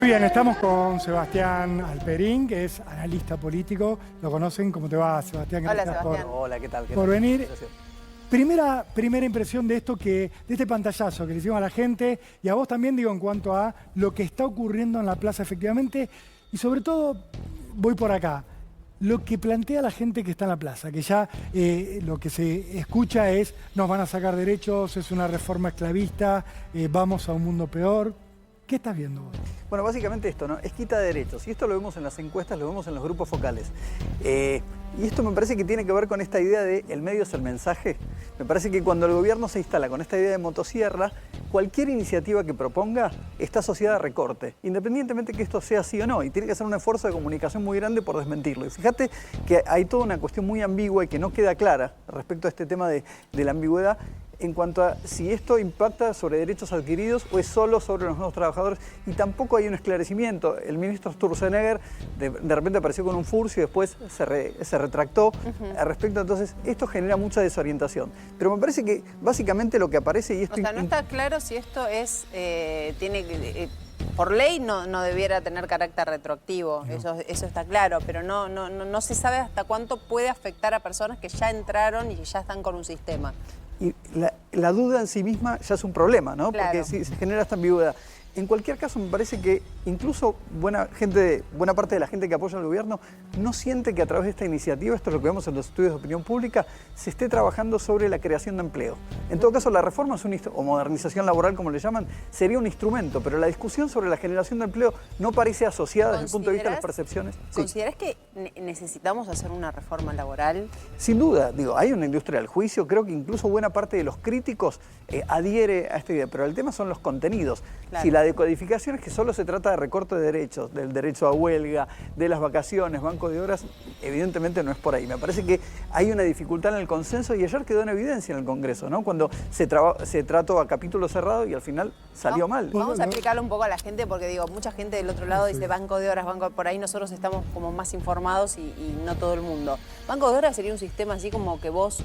Muy bien, estamos con Sebastián Alperín, que es analista político. Lo conocen. ¿Cómo te va, Sebastián? Hola, Gracias Sebastián. Hola, ¿qué tal? por venir. Primera impresión de esto de este pantallazo que le hicimos a la gente y a vos también, digo, en cuanto a lo que está ocurriendo en la plaza efectivamente, y sobre todo, voy por acá, lo que plantea la gente que está en la plaza, que ya lo que se escucha es: nos van a sacar derechos, es una reforma esclavista, vamos a un mundo peor. ¿Qué estás viendo vos? Bueno, básicamente esto, ¿no? Es quita de derechos. Y esto lo vemos en las encuestas, lo vemos en los grupos focales. Y esto me parece que tiene que ver con esta idea de el medio es el mensaje. Me parece que cuando el gobierno se instala con esta idea de motosierra, cualquier iniciativa que proponga está asociada a recorte, independientemente que esto sea así o no. Y tiene que hacer un esfuerzo de comunicación muy grande por desmentirlo. Y fíjate que hay toda una cuestión muy ambigua y que no queda clara respecto a este tema de la ambigüedad, en cuanto a si esto impacta sobre derechos adquiridos o es solo sobre los nuevos trabajadores, y tampoco hay un esclarecimiento. El ministro Sturzenegger de repente apareció con un furcio y después se retractó al respecto. Entonces esto genera mucha desorientación, pero me parece que básicamente lo que aparece, y esto... O sea, no está claro si esto es, por ley no debiera tener carácter retroactivo, no. Eso está claro, pero no se sabe hasta cuánto puede afectar a personas que ya entraron y que ya están con un sistema. Y la duda en sí misma ya es un problema, ¿no? Claro. Porque si se genera esta ambigüedad. En cualquier caso, me parece que incluso buena parte de la gente que apoya al gobierno no siente que a través de esta iniciativa, esto es lo que vemos en los estudios de opinión pública, se esté trabajando sobre la creación de empleo. En todo caso, la reforma o modernización laboral, como le llaman, sería un instrumento, pero la discusión sobre la generación de empleo no parece asociada desde el punto de vista de las percepciones. ¿Considerás que necesitamos hacer una reforma laboral? Sin duda, digo, hay una industria del juicio, creo que incluso buena parte de los críticos adhiere a esta idea, pero el tema son los contenidos. Claro. Si la decodificación es que solo se trata de recorte de derechos, del derecho a huelga, de las vacaciones, banco de horas, evidentemente no es por ahí. Me parece que hay una dificultad en el consenso, y ayer quedó en evidencia en el Congreso, ¿no? Cuando se trató a capítulo cerrado y al final salió mal. Vamos a explicarlo un poco a la gente, porque digo, mucha gente del otro lado dice banco de horas, por ahí nosotros estamos como más informados y no todo el mundo. Banco de horas sería un sistema así como que vos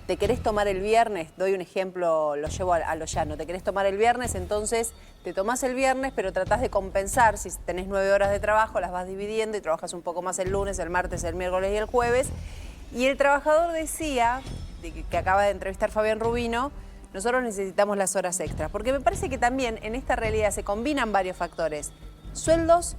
te querés tomar el viernes, doy un ejemplo, lo llevo a lo llano, te querés tomar el viernes, entonces te tomás el viernes, pero tratás de compensar, si tenés 9 horas de trabajo, las vas dividiendo y trabajas un poco más el lunes, el martes, el miércoles y el jueves. Y el trabajador decía, que acaba de entrevistar Fabián Rubino, nosotros necesitamos las horas extras, porque me parece que también en esta realidad se combinan varios factores. Sueldos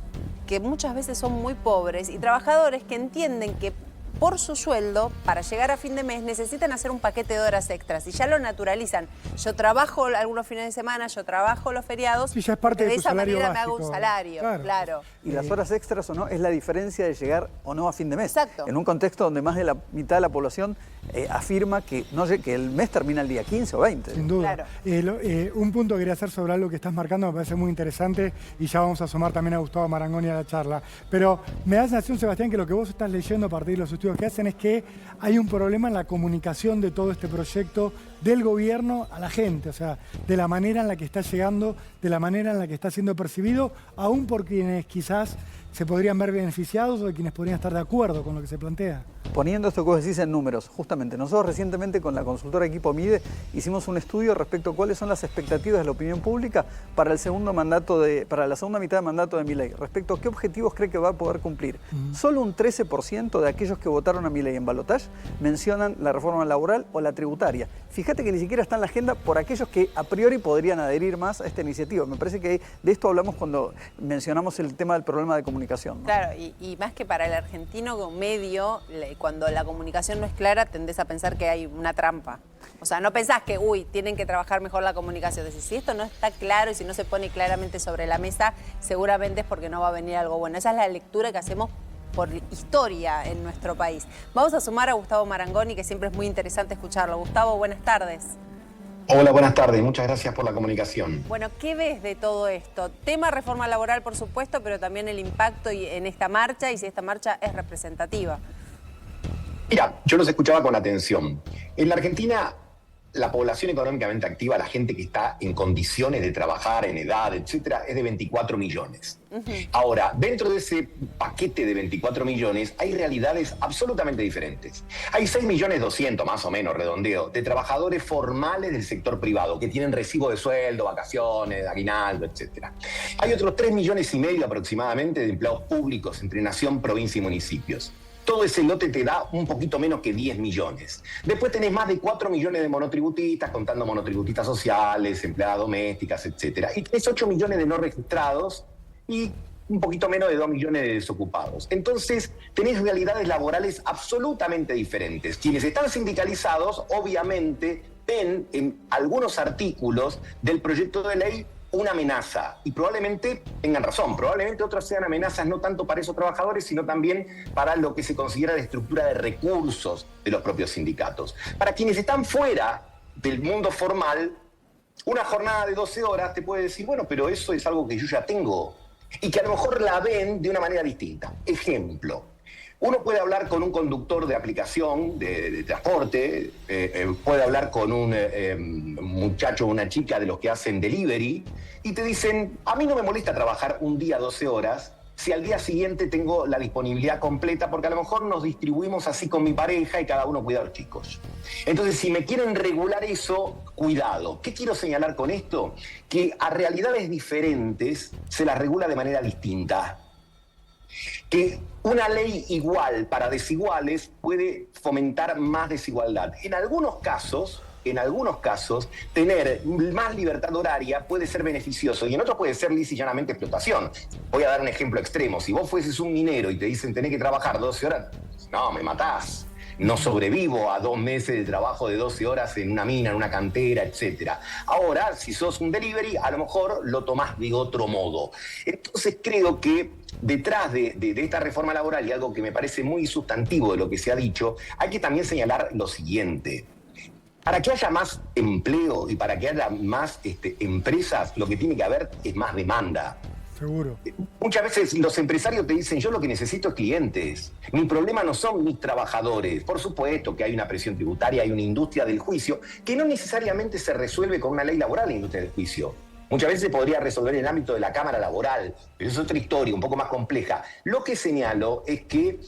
que muchas veces son muy pobres y trabajadores que entienden que por su sueldo, para llegar a fin de mes, necesitan hacer un paquete de horas extras y ya lo naturalizan. Yo trabajo algunos fines de semana, yo trabajo los feriados, Sí, ya es parte de tu esa salario manera básico. me hago un salario, claro. Y las horas extras o no es la diferencia de llegar o no a fin de mes. Exacto. En un contexto donde más de la mitad de la población afirma que el mes termina el día 15 o 20. Sin duda. Claro. Un punto que quería hacer sobre algo que estás marcando me parece muy interesante, y ya vamos a sumar también a Gustavo Marangoni a la charla. Pero me da la sensación, Sebastián, que lo que vos estás leyendo a partir de los estudios que hacen es que hay un problema en la comunicación de todo este proyecto del gobierno a la gente, o sea, de la manera en la que está llegando, de la manera en la que está siendo percibido, aún por quienes quizás se podrían ver beneficiados o de quienes podrían estar de acuerdo con lo que se plantea. Poniendo esto que vos decís en números, justamente, nosotros recientemente con la consultora Equipo Mide hicimos un estudio respecto a cuáles son las expectativas de la opinión pública para la segunda mitad de mandato de Milei, respecto a qué objetivos cree que va a poder cumplir. Solo un 13% de aquellos que votaron a Milei en balotaje mencionan la reforma laboral o la tributaria. Fíjate que ni siquiera está en la agenda por aquellos que a priori podrían adherir más a esta iniciativa. Me parece que de esto hablamos cuando mencionamos el tema del problema de comunicación, ¿no? Claro, y más que para el argentino medio, cuando la comunicación no es clara, tendés a pensar que hay una trampa. O sea, no pensás que, tienen que trabajar mejor la comunicación. Decís, si esto no está claro y si no se pone claramente sobre la mesa, seguramente es porque no va a venir algo bueno. Esa es la lectura que hacemos por historia en nuestro país. Vamos a sumar a Gustavo Marangoni, que siempre es muy interesante escucharlo. Gustavo, buenas tardes. Hola, buenas tardes. Muchas gracias por la comunicación. Bueno, ¿qué ves de todo esto? Tema reforma laboral, por supuesto, pero también el impacto en esta marcha y si esta marcha es representativa. Mira, yo los escuchaba con atención. En la Argentina, la población económicamente activa, la gente que está en condiciones de trabajar, en edad, etcétera, es de 24 millones. Ahora, dentro de ese paquete de 24 millones hay realidades absolutamente diferentes. Hay 6.200.000, más o menos, redondeo, de trabajadores formales del sector privado que tienen recibo de sueldo, vacaciones, aguinaldo, etcétera. Hay otros 3,5 millones aproximadamente de empleados públicos entre nación, provincia y municipios. Todo ese lote te da un poquito menos que 10 millones. Después tenés más de 4 millones de monotributistas, contando monotributistas sociales, empleadas domésticas, etcétera. Y tenés 8 millones de no registrados y un poquito menos de 2 millones de desocupados. Entonces, tenés realidades laborales absolutamente diferentes. Quienes están sindicalizados, obviamente, ven en algunos artículos del proyecto de ley una amenaza, y probablemente tengan razón, probablemente otras sean amenazas no tanto para esos trabajadores, sino también para lo que se considera la estructura de recursos de los propios sindicatos. Para quienes están fuera del mundo formal, una jornada de 12 horas te puede decir, bueno, pero eso es algo que yo ya tengo, y que a lo mejor la ven de una manera distinta. Ejemplo, uno puede hablar con un conductor de aplicación de transporte, puede hablar con un muchacho o una chica de los que hacen delivery y te dicen, a mí no me molesta trabajar un día 12 horas si al día siguiente tengo la disponibilidad completa, porque a lo mejor nos distribuimos así con mi pareja y cada uno cuida a los chicos. Entonces, si me quieren regular eso, cuidado. ¿Qué quiero señalar con esto? Que a realidades diferentes se las regula de manera distinta. Que una ley igual para desiguales puede fomentar más desigualdad. En algunos casos, tener más libertad horaria puede ser beneficioso y en otros puede ser lisa y llanamente explotación. Voy a dar un ejemplo extremo. Si vos fueses un minero y te dicen tenés que trabajar 12 horas, no, me matás. No sobrevivo a 2 meses de trabajo de 12 horas en una mina, en una cantera, etcétera. Ahora, si sos un delivery, a lo mejor lo tomás de otro modo. Entonces creo que detrás de esta reforma laboral, y algo que me parece muy sustantivo de lo que se ha dicho, hay que también señalar lo siguiente. Para que haya más empleo y para que haya más empresas, lo que tiene que haber es más demanda. Seguro. Muchas veces los empresarios te dicen, yo lo que necesito es clientes. Mi problema no son mis trabajadores. Por supuesto que hay una presión tributaria, hay una industria del juicio que no necesariamente se resuelve con una ley laboral, la industria del juicio. Muchas veces se podría resolver en el ámbito de la Cámara Laboral, pero es otra historia, un poco más compleja. Lo que señalo es que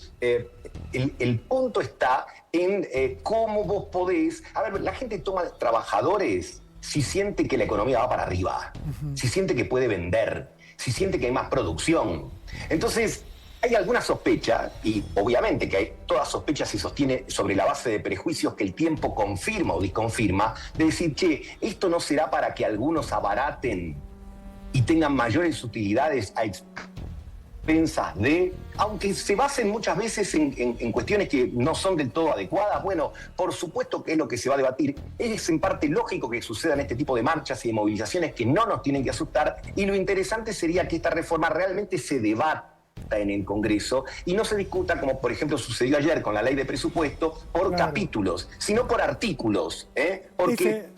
el punto está en cómo vos podés... A ver, la gente toma trabajadores si siente que la economía va para arriba, si siente que puede vender, si siente que hay más producción. Entonces, hay alguna sospecha, y obviamente que toda sospecha se sostiene sobre la base de prejuicios que el tiempo confirma o desconfirma, de decir, che, esto no será para que algunos abaraten y tengan mayores utilidades a expensas de, aunque se basen muchas veces en cuestiones que no son del todo adecuadas. Bueno, por supuesto que es lo que se va a debatir. Es en parte lógico que sucedan este tipo de marchas y de movilizaciones que no nos tienen que asustar, y lo interesante sería que esta reforma realmente se debata en el Congreso y no se discuta, como por ejemplo sucedió ayer con la ley de presupuesto, por capítulos, sino por artículos, porque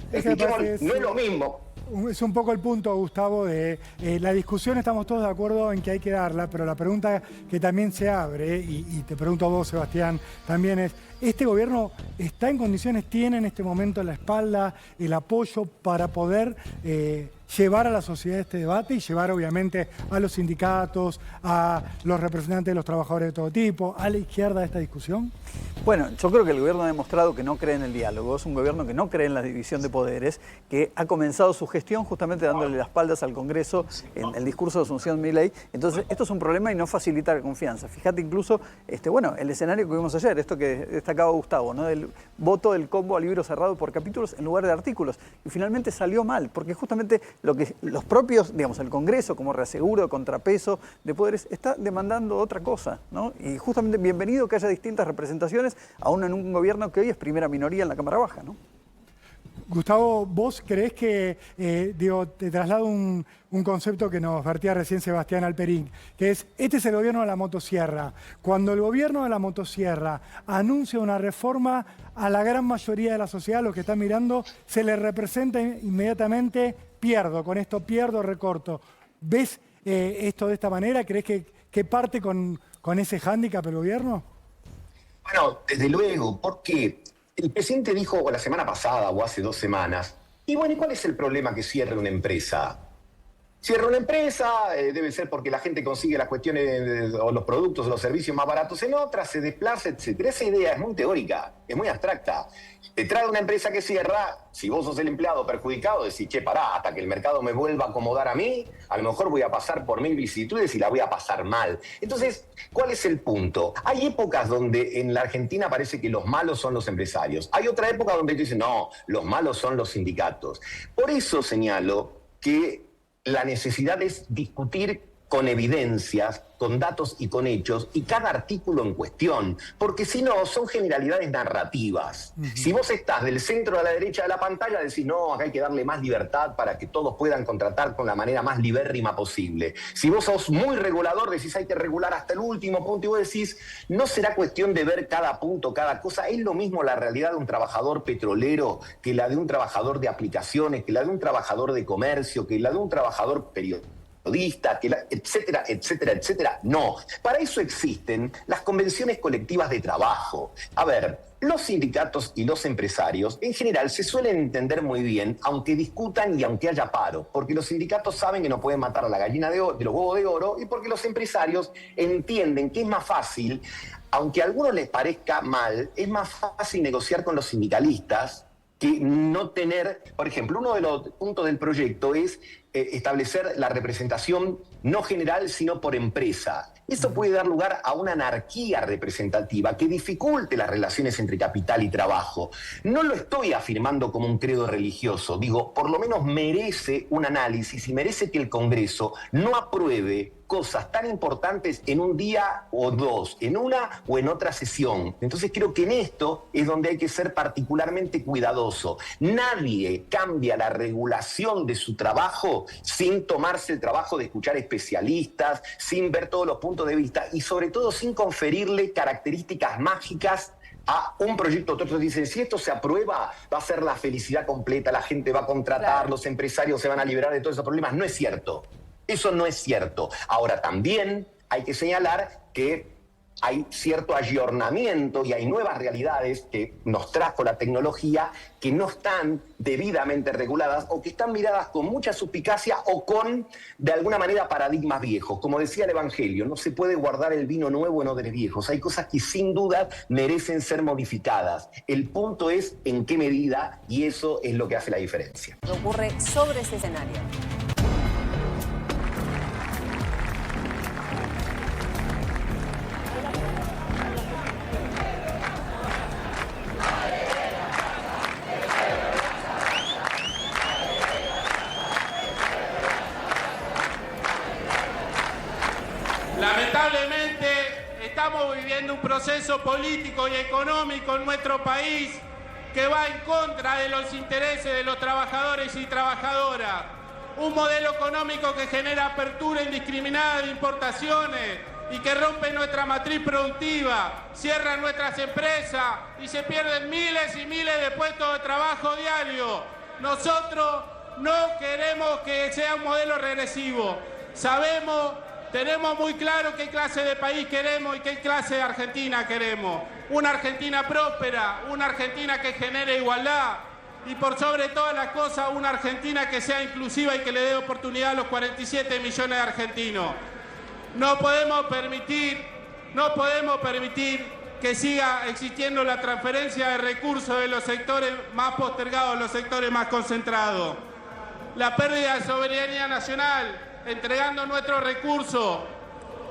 no es lo mismo. Es un poco el punto, Gustavo, de la discusión. Estamos todos de acuerdo en que hay que darla, pero la pregunta que también se abre, y te pregunto a vos, Sebastián, también es, ¿este gobierno está en condiciones, tiene en este momento la espalda, el apoyo para poder llevar a la sociedad este debate y llevar obviamente a los sindicatos, a los representantes de los trabajadores de todo tipo, a la izquierda de esta discusión? Bueno, yo creo que el gobierno ha demostrado que no cree en el diálogo, es un gobierno que no cree en la división de poderes, que ha comenzado su gestión justamente dándole las espaldas al Congreso en el discurso de Asunción Milei. Entonces, esto es un problema y no facilita la confianza. Fíjate incluso, el escenario que vimos ayer, esto que destacaba Gustavo, ¿no? Del voto del combo a libro cerrado por capítulos en lugar de artículos. Y finalmente salió mal, porque justamente lo que los propios, el Congreso como reaseguro, contrapeso de poderes, está demandando otra cosa, ¿no? Y justamente bienvenido que haya distintas representaciones, aún en un gobierno que hoy es primera minoría en la Cámara Baja, ¿no? Gustavo, ¿vos creés que, te traslado un concepto que nos vertía recién Sebastián Alperín, que es, este es el gobierno de la motosierra? Cuando el gobierno de la motosierra anuncia una reforma, a la gran mayoría de la sociedad, los que están mirando, se le representa inmediatamente, con esto pierdo, recorto. ¿Ves esto de esta manera? ¿Creés que parte con ese hándicap el gobierno? Bueno, desde luego, porque el presidente dijo la semana pasada o hace 2 semanas, y bueno, ¿y cuál es el problema que cierre una empresa? Cierra una empresa, debe ser porque la gente consigue las cuestiones o los productos o los servicios más baratos en otras, se desplaza, etc. Esa idea es muy teórica, es muy abstracta. Detrás de una empresa que cierra, si vos sos el empleado perjudicado, decís, che, pará, hasta que el mercado me vuelva a acomodar a mí, a lo mejor voy a pasar por 1000 vicisitudes y la voy a pasar mal. Entonces, ¿cuál es el punto? Hay épocas donde en la Argentina parece que los malos son los empresarios. Hay otra época donde dicen, no, los malos son los sindicatos. Por eso señalo que la necesidad es discutir con evidencias, con datos y con hechos, y cada artículo en cuestión, porque si no, son generalidades narrativas. Si vos estás del centro a la derecha de la pantalla, decís, no, acá hay que darle más libertad para que todos puedan contratar con la manera más libérrima posible. Si vos sos muy regulador, decís, hay que regular hasta el último punto, y vos decís, no será cuestión de ver cada punto, cada cosa. Es lo mismo la realidad de un trabajador petrolero que la de un trabajador de aplicaciones, que la de un trabajador de comercio, que la de un trabajador periodista, etcétera, etcétera, etcétera. No, para eso existen las convenciones colectivas de trabajo. A ver, los sindicatos y los empresarios en general se suelen entender muy bien, aunque discutan y aunque haya paro, porque los sindicatos saben que no pueden matar a la gallina de los huevos de oro, y porque los empresarios entienden que es más fácil, aunque a algunos les parezca mal, es más fácil negociar con los sindicalistas que no tener, por ejemplo, uno de los puntos del proyecto es establecer la representación no general, sino por empresa. Eso puede dar lugar a una anarquía representativa que dificulte las relaciones entre capital y trabajo. No lo estoy afirmando como un credo religioso, digo, por lo menos merece un análisis y merece que el Congreso no apruebe cosas tan importantes en un día o dos, en una o en otra sesión. Entonces creo que en esto es donde hay que ser particularmente cuidadoso. Nadie cambia la regulación de su trabajo sin tomarse el trabajo de escuchar especialistas, sin ver todos los puntos de vista y sobre todo sin conferirle características mágicas a un proyecto. Otros dicen, si esto se aprueba, va a ser la felicidad completa, la gente va a contratar, claro, los empresarios se van a liberar de todos esos problemas. No es cierto. Eso no es cierto. Ahora, también hay que señalar que hay cierto ayornamiento y hay nuevas realidades que nos trajo la tecnología que no están debidamente reguladas o que están miradas con mucha suspicacia o con, de alguna manera, paradigmas viejos. Como decía el Evangelio, no se puede guardar el vino nuevo en odres viejos. Hay cosas que sin duda merecen ser modificadas. El punto es en qué medida, y eso es lo que hace la diferencia. ¿Qué ocurre sobre ese escenario? Lamentablemente estamos viviendo un proceso político y económico en nuestro país que va en contra de los intereses de los trabajadores y trabajadoras. Un modelo económico que genera apertura indiscriminada de importaciones y que rompe nuestra matriz productiva, cierra nuestras empresas y se pierden miles y miles de puestos de trabajo diarios. Nosotros no queremos que sea un modelo regresivo. Tenemos muy claro qué clase de país queremos y qué clase de Argentina queremos. Una Argentina próspera, una Argentina que genere igualdad y por sobre todas las cosas una Argentina que sea inclusiva y que le dé oportunidad a los 47 millones de argentinos. No podemos permitir que siga existiendo la transferencia de recursos de los sectores más postergados, los sectores más concentrados. La pérdida de soberanía nacional, entregando nuestros recursos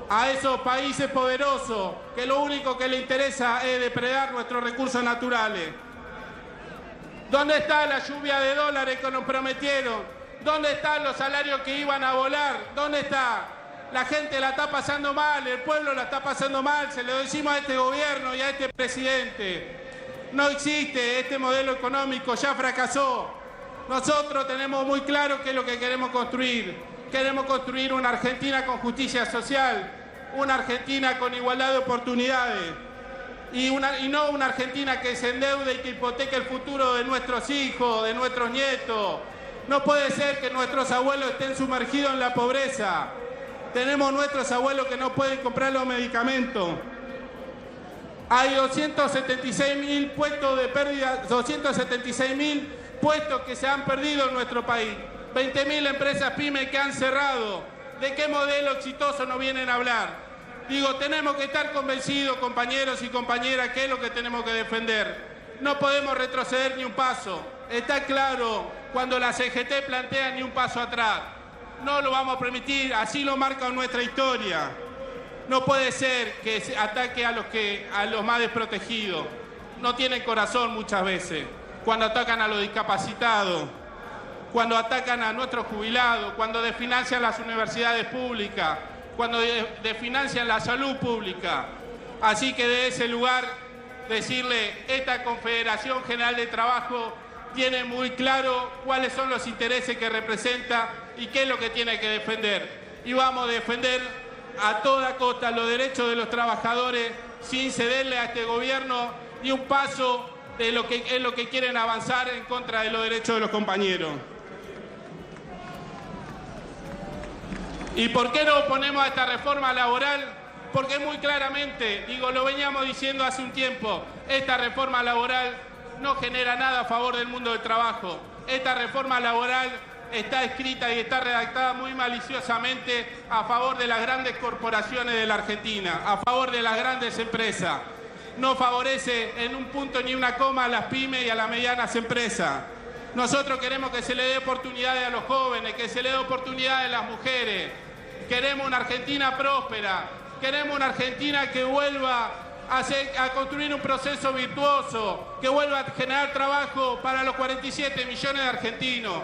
a esos países poderosos que lo único que les interesa es depredar nuestros recursos naturales. ¿Dónde está la lluvia de dólares que nos prometieron? ¿Dónde están los salarios que iban a volar? ¿Dónde está? La gente la está pasando mal, el pueblo la está pasando mal, se lo decimos a este gobierno y a este presidente. No existe este modelo económico, ya fracasó. Nosotros tenemos muy claro qué es lo que queremos construir. Queremos construir una Argentina con justicia social, una Argentina con igualdad de oportunidades y no una Argentina que se endeude y que hipoteque el futuro de nuestros hijos, de nuestros nietos. No puede ser que nuestros abuelos estén sumergidos en la pobreza. Tenemos nuestros abuelos que no pueden comprar los medicamentos. Hay 276.000 puestos de pérdida, 276.000 puestos que se han perdido en nuestro país. 20.000 empresas pymes que han cerrado. ¿De qué modelo exitoso nos vienen a hablar? Digo, tenemos que estar convencidos, compañeros y compañeras, que es lo que tenemos que defender. No podemos retroceder ni un paso. Está claro cuando la CGT plantea ni un paso atrás. No lo vamos a permitir, así lo marca nuestra historia. No puede ser que se ataque a los más desprotegidos. No tienen corazón muchas veces. Cuando atacan a los discapacitados, cuando atacan a nuestros jubilados, cuando desfinancian las universidades públicas, cuando desfinancian la salud pública. Así que de ese lugar decirle, esta Confederación General de Trabajo tiene muy claro cuáles son los intereses que representa y qué es lo que tiene que defender. Y vamos a defender a toda costa los derechos de los trabajadores sin cederle a este gobierno ni un paso de lo que es lo que quieren avanzar en contra de los derechos de los compañeros. ¿Y por qué no oponemos a esta reforma laboral? Porque muy claramente, digo, lo veníamos diciendo hace un tiempo, esta reforma laboral no genera nada a favor del mundo del trabajo. Esta reforma laboral está escrita y está redactada muy maliciosamente a favor de las grandes corporaciones de la Argentina, a favor de las grandes empresas. No favorece en un punto ni una coma a las pymes y a las medianas empresas. Nosotros queremos que se le dé oportunidades a los jóvenes, que se le dé oportunidades a las mujeres. Queremos una Argentina próspera, queremos una Argentina que vuelva a construir un proceso virtuoso, que vuelva a generar trabajo para los 47 millones de argentinos.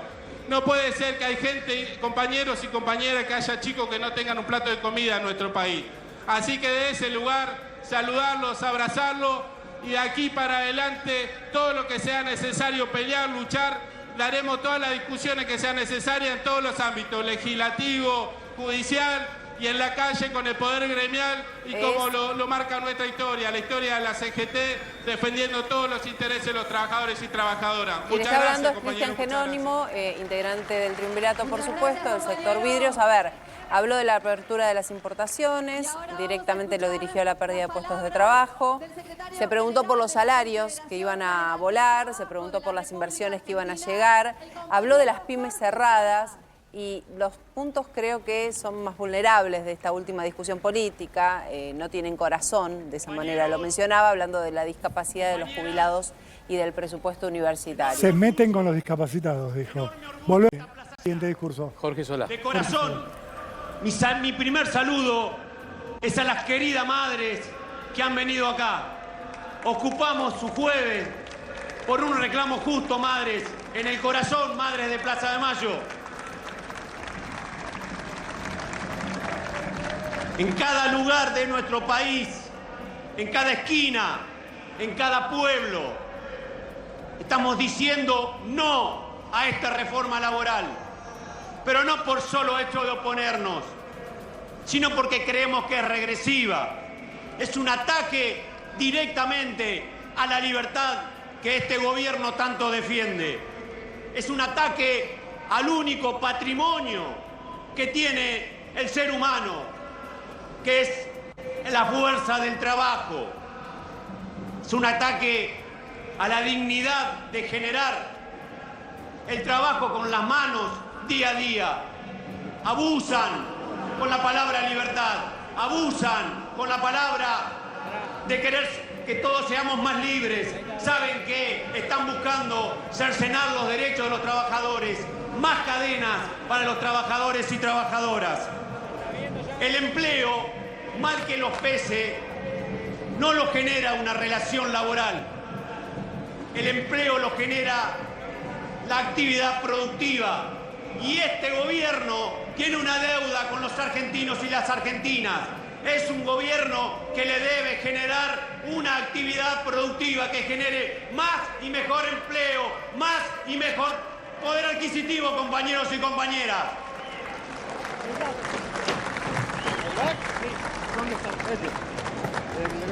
No puede ser que hay gente, compañeros y compañeras, que haya chicos que no tengan un plato de comida en nuestro país. Así que de ese lugar, saludarlos, abrazarlos y de aquí para adelante todo lo que sea necesario pelear, luchar, daremos todas las discusiones que sean necesarias en todos los ámbitos, legislativo, judicial y en la calle con el poder gremial y como lo marca nuestra historia, la historia de la CGT defendiendo todos los intereses de los trabajadores y trabajadoras. Quien está hablando es Cristian Genónimo, integrante del Triunvirato, por supuesto, del sector vidrios. A ver, habló de la apertura de las importaciones, directamente lo dirigió a la pérdida de puestos de trabajo, se preguntó por los salarios que iban a volar, se preguntó por las inversiones que iban a llegar, habló de las pymes cerradas y los puntos creo que son más vulnerables de esta última discusión política, no tienen corazón, de esa manera lo mencionaba, hablando de la discapacidad de los jubilados y del presupuesto universitario. Se meten con los discapacitados, dijo. Volvemos al siguiente discurso. Jorge Solá. De corazón, mi primer saludo es a las queridas madres que han venido acá. Ocupamos su jueves por un reclamo justo, madres, en el corazón, madres de Plaza de Mayo. En cada lugar de nuestro país, en cada esquina, en cada pueblo, estamos diciendo no a esta reforma laboral. Pero no por solo hecho de oponernos, sino porque creemos que es regresiva. Es un ataque directamente a la libertad que este gobierno tanto defiende. Es un ataque al único patrimonio que tiene el ser humano, que es la fuerza del trabajo. Es un ataque a la dignidad de generar el trabajo con las manos día a día. Abusan con la palabra libertad, abusan con la palabra de querer que todos seamos más libres. Saben que están buscando cercenar los derechos de los trabajadores, más cadenas para los trabajadores y trabajadoras. El empleo, mal que los pese, no lo genera una relación laboral. El empleo lo genera la actividad productiva. Y este gobierno tiene una deuda con los argentinos y las argentinas. Es un gobierno que le debe generar una actividad productiva que genere más y mejor empleo, más y mejor poder adquisitivo, compañeros y compañeras.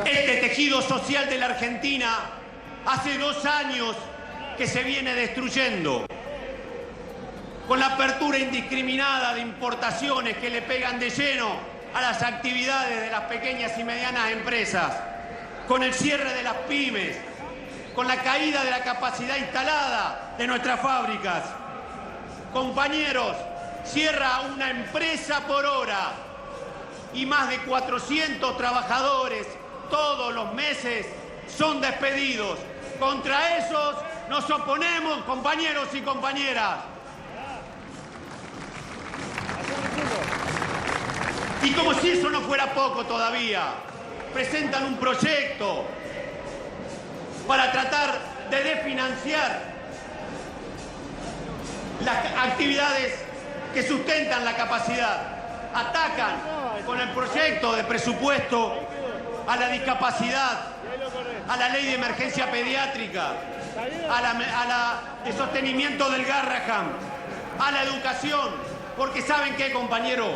Este tejido social de la Argentina hace 2 años que se viene destruyendo, con la apertura indiscriminada de importaciones que le pegan de lleno a las actividades de las pequeñas y medianas empresas. con el cierre de las pymes, con la caída de la capacidad instalada de nuestras fábricas. Compañeros, cierra una empresa por hora y más de 400 trabajadores todos los meses son despedidos. Contra esos nos oponemos, compañeros y compañeras. Y como si eso no fuera poco todavía, presentan un proyecto para tratar de desfinanciar las actividades que sustentan la capacidad. Atacan con el proyecto de presupuesto a la discapacidad, a la ley de emergencia pediátrica, a la de sostenimiento del Garrahan, a la educación, porque ¿saben qué, compañero?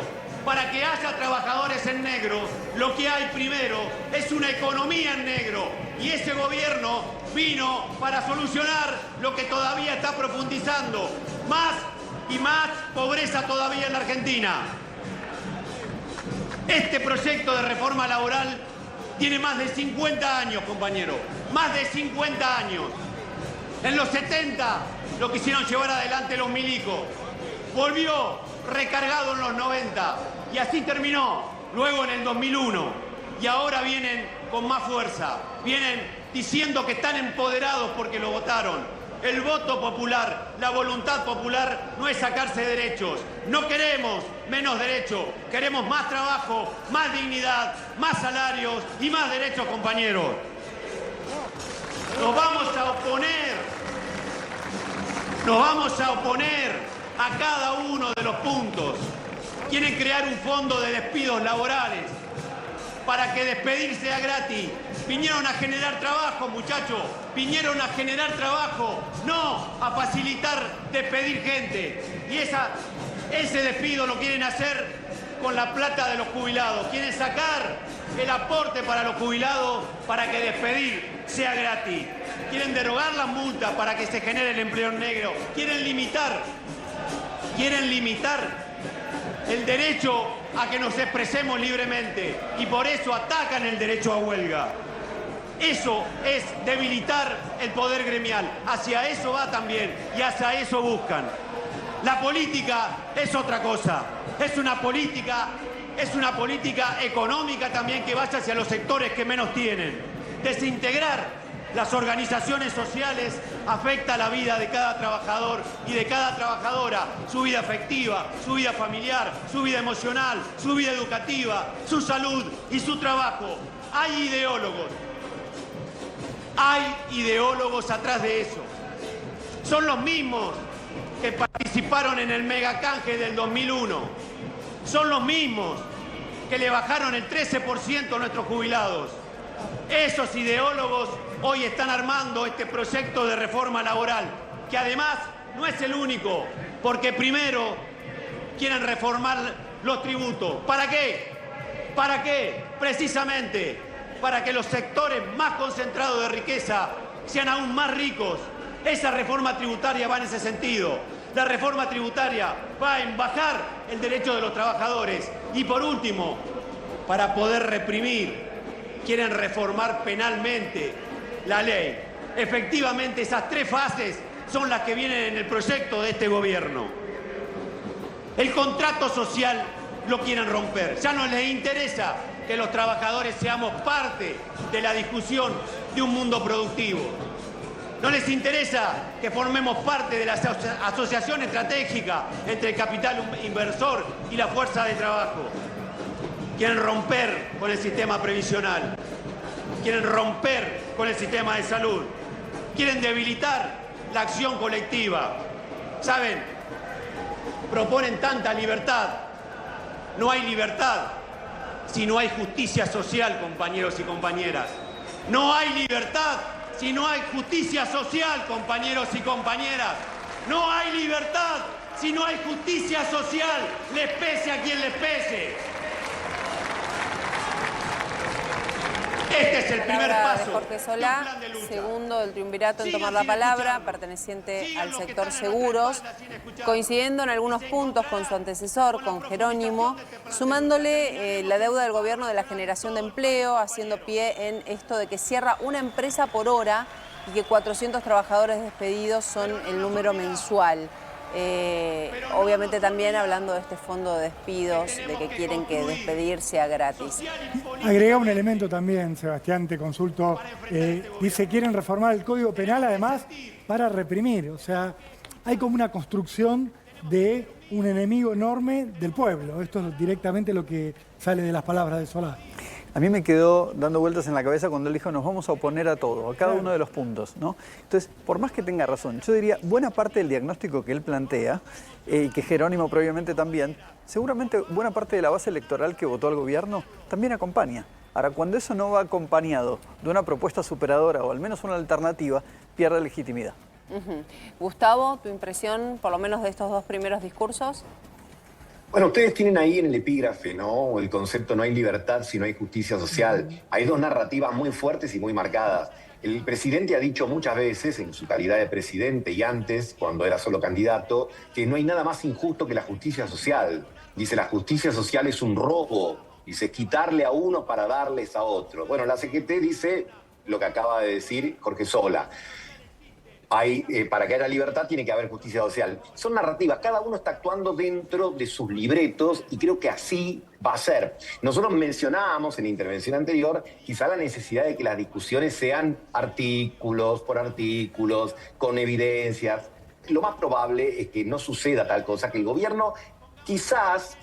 Para que haya trabajadores en negro, lo que hay primero es una economía en negro. Y ese gobierno vino para solucionar lo que todavía está profundizando. Más y más pobreza todavía en la Argentina. Este proyecto de reforma laboral tiene más de 50 años, compañero. Más de 50 años. En los 70 lo quisieron llevar adelante los milicos. Volvió recargado en los 90 y así terminó, luego en el 2001 y ahora vienen con más fuerza, vienen diciendo que están empoderados porque lo votaron. El voto popular, la voluntad popular no es sacarse derechos, no queremos menos derechos, queremos más trabajo, más dignidad, más salarios y más derechos, compañeros. Nos vamos a oponer a cada uno de los puntos. Quieren crear un fondo de despidos laborales para que despedir sea gratis. Vinieron a generar trabajo, muchachos. Vinieron a generar trabajo, no a facilitar despedir gente. Y ese despido lo quieren hacer con la plata de los jubilados. Quieren sacar el aporte para los jubilados para que despedir sea gratis. Quieren derogar las multas para que se genere el empleo en negro. Quieren limitar el derecho a que nos expresemos libremente y por eso atacan el derecho a huelga. Eso es debilitar el poder gremial. Hacia eso va también y hacia eso buscan. La política es otra cosa. Es una política económica también que vaya hacia los sectores que menos tienen. Desintegrar las organizaciones sociales afecta la vida de cada trabajador y de cada trabajadora, su vida afectiva, su vida familiar, su vida emocional, su vida educativa, su salud y su trabajo. Hay ideólogos atrás de eso. Son los mismos que participaron en el megacanje del 2001. Son los mismos que le bajaron el 13% a nuestros jubilados. Esos ideólogos hoy están armando este proyecto de reforma laboral, que además no es el único, porque primero quieren reformar los tributos. ¿Para qué? ¿Para qué? Precisamente para que los sectores más concentrados de riqueza sean aún más ricos. Esa reforma tributaria va en ese sentido. La reforma tributaria va en bajar el derecho de los trabajadores. Y por último, para poder reprimir, quieren reformar penalmente la ley. Efectivamente, esas tres fases son las que vienen en el proyecto de este gobierno. El contrato social lo quieren romper. Ya no les interesa que los trabajadores seamos parte de la discusión de un mundo productivo. No les interesa que formemos parte de la asociación estratégica entre el capital inversor y la fuerza de trabajo. Quieren romper con el sistema previsional. Quieren romper con el sistema de salud. Quieren debilitar la acción colectiva. ¿Saben? Proponen tanta libertad. No hay libertad si no hay justicia social, compañeros y compañeras. No hay libertad si no hay justicia social, compañeros y compañeras. No hay libertad si no hay justicia social, les pese a quien les pese. Este es el palabra de paso Jorge de un Solá, plan de lucha. segundo del triunvirato en Sigan tomar la sin palabra, escucharnos. perteneciente Sigan al los que sector están a nuestra seguros, espalda sin escucharnos. coincidiendo en algunos Se puntos con su encontrarán antecesor, con la con Jerónimo, profundización de este plan de sumándole lucha. la deuda del gobierno de la generación de empleo, haciendo pie en esto de que cierra una empresa por hora y que 400 trabajadores despedidos son el número mensual. Obviamente también hablando de este fondo de despidos, de que quieren que despedir sea gratis. Agrega un elemento también, Sebastián, te consulto. Dice, quieren reformar el Código Penal además para reprimir. O sea, hay como una construcción de un enemigo enorme del pueblo. Esto es directamente lo que sale de las palabras de Solá. A mí me quedó dando vueltas en la cabeza cuando él dijo nos vamos a oponer a todo, a cada Claro. uno de los puntos, ¿no? Entonces, por más que tenga razón, yo diría, buena parte del diagnóstico que él plantea, y que Jerónimo previamente también, seguramente buena parte de la base electoral que votó al gobierno también acompaña. Ahora, cuando eso no va acompañado de una propuesta superadora o al menos una alternativa, pierde legitimidad. Gustavo, tu impresión, por lo menos de estos dos primeros discursos. Bueno, ustedes tienen ahí en el epígrafe, ¿no? El concepto no hay libertad si no hay justicia social. Hay dos narrativas muy fuertes y muy marcadas. El presidente ha dicho muchas veces, en su calidad de presidente y antes, cuando era solo candidato, que no hay nada más injusto que la justicia social. Dice, la justicia social es un robo. Dice, quitarle a uno para darles a otro. Bueno, la CGT dice lo que acaba de decir Jorge Solá. Para que haya libertad tiene que haber justicia social. Son narrativas, cada uno está actuando dentro de sus libretos y creo que así va a ser. Nosotros mencionábamos en la intervención anterior quizá la necesidad de que las discusiones sean artículos por artículos, con evidencias. Lo más probable es que no suceda tal cosa, que el gobierno quizás,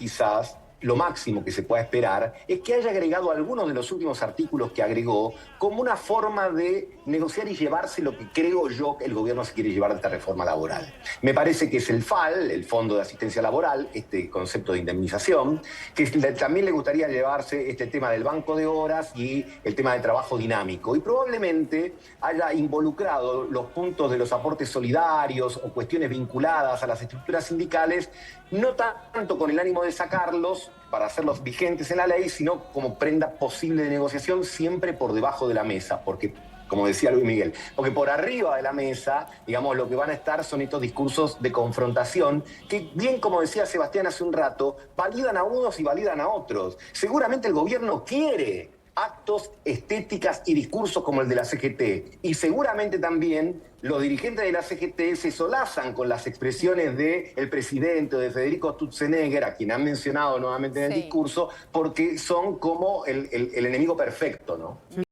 lo máximo que se pueda esperar es que haya agregado algunos de los últimos artículos que agregó como una forma de negociar y llevarse lo que creo yo que el gobierno se quiere llevar de esta reforma laboral. Me parece que es el FAL, el Fondo de Asistencia Laboral, este concepto de indemnización, que también le gustaría llevarse este tema del banco de horas y el tema del trabajo dinámico. Y probablemente haya involucrado los puntos de los aportes solidarios o cuestiones vinculadas a las estructuras sindicales, no tanto con el ánimo de sacarlos para hacerlos vigentes en la ley, sino como prenda posible de negociación siempre por debajo de la mesa, porque, como decía Luis Miguel, porque por arriba de la mesa, digamos, lo que van a estar son estos discursos de confrontación que, bien como decía Sebastián hace un rato, validan a unos y validan a otros. Seguramente el gobierno quiere actos, estéticas y discursos como el de la CGT. Y seguramente también los dirigentes de la CGT se solazan con las expresiones del presidente o de Federico Sturzenegger, a quien han mencionado nuevamente en el discurso, porque son como el enemigo perfecto, ¿no?